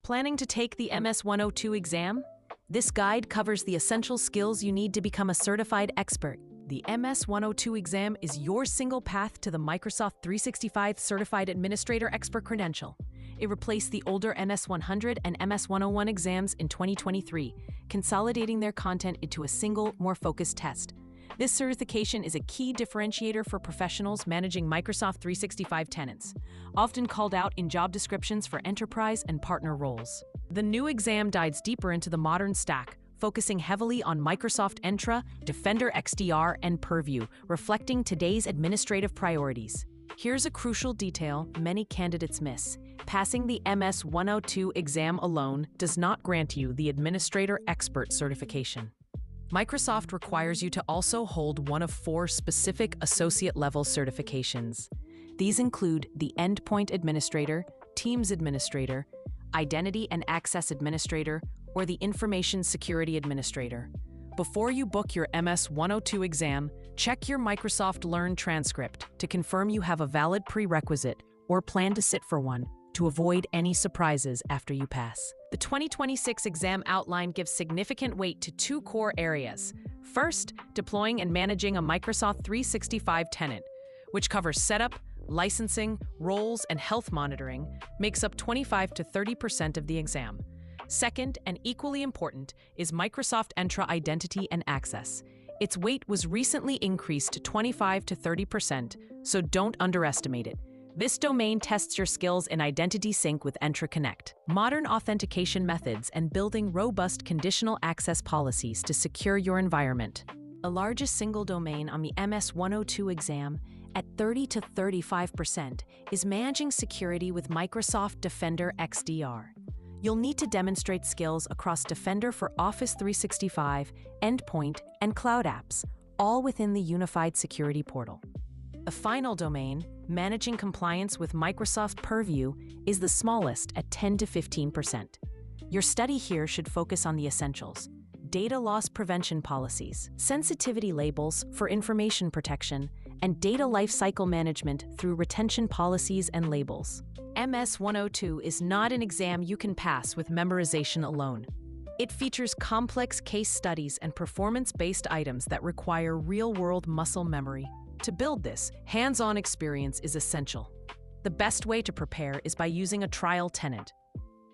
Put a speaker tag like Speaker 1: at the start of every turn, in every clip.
Speaker 1: Planning to take the MS-102 exam? This guide covers the essential skills you need to become a certified expert. The MS-102 exam is your single path to the Microsoft 365 Certified Administrator Expert credential. It replaced the older MS-100 and MS-101 exams in 2023, consolidating their content into a single, more focused test. This certification is a key differentiator for professionals managing Microsoft 365 tenants, often called out in job descriptions for enterprise and partner roles. The new exam dives deeper into the modern stack, focusing heavily on Microsoft Entra, Defender XDR, and Purview, reflecting today's administrative priorities. Here's a crucial detail many candidates miss. Passing the MS-102 exam alone does not grant you the Administrator Expert certification. Microsoft requires you to also hold one of 4 specific associate-level certifications. These include the Endpoint Administrator, Teams Administrator, Identity and Access Administrator, or the Information Security Administrator. Before you book your MS-102 exam, check your Microsoft Learn transcript to confirm you have a valid prerequisite or plan to sit for one to avoid any surprises after you pass. The 2026 exam outline gives significant weight to 2 core areas. First, deploying and managing a Microsoft 365 tenant, which covers setup, licensing, roles, and health monitoring, makes up 25 to 30% of the exam. Second, and equally important, is Microsoft Entra Identity and Access. Its weight was recently increased to 25 to 30%, so don't underestimate it. This domain tests your skills in identity sync with Entra Connect, modern authentication methods, and building robust conditional access policies to secure your environment. The largest single domain on the MS-102 exam, at 30 to 35%, is managing security with Microsoft Defender XDR. You'll need to demonstrate skills across Defender for Office 365, Endpoint, and Cloud apps, all within the unified security portal. The final domain, managing compliance with Microsoft Purview, is the smallest at 10 to 15%. Your study here should focus on the essentials: data loss prevention policies, sensitivity labels for information protection, and data lifecycle management through retention policies and labels. MS-102 is not an exam you can pass with memorization alone. It features complex case studies and performance-based items that require real-world muscle memory. To build this, hands-on experience is essential. The best way to prepare is by using a trial tenant.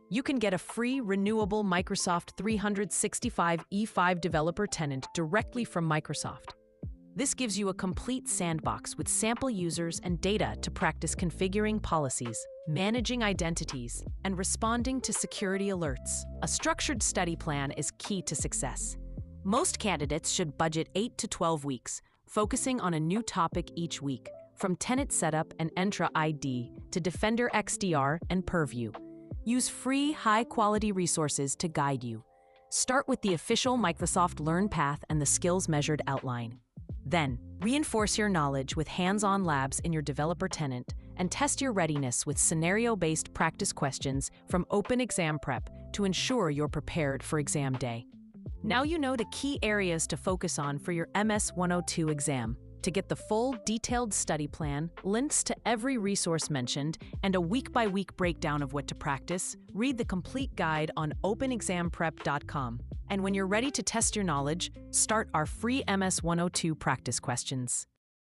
Speaker 1: You can get a free, renewable Microsoft 365 E5 developer tenant directly from Microsoft. This gives you a complete sandbox with sample users and data to practice configuring policies, managing identities, and responding to security alerts. A structured study plan is key to success. Most candidates should budget 8 to 12 weeks, focusing on a new topic each week, from tenant setup and Entra ID to Defender XDR and Purview. Use free, high-quality resources to guide you. Start with the official Microsoft Learn path and the skills measured outline. Then, reinforce your knowledge with hands-on labs in your developer tenant and test your readiness with scenario-based practice questions from Open Exam Prep to ensure you're prepared for exam day. Now you know the key areas to focus on for your MS-102 exam. To get the full, detailed study plan, links to every resource mentioned, and a week-by-week breakdown of what to practice, read the complete guide on openexamprep.com. And when you're ready to test your knowledge, start our free MS-102 practice questions.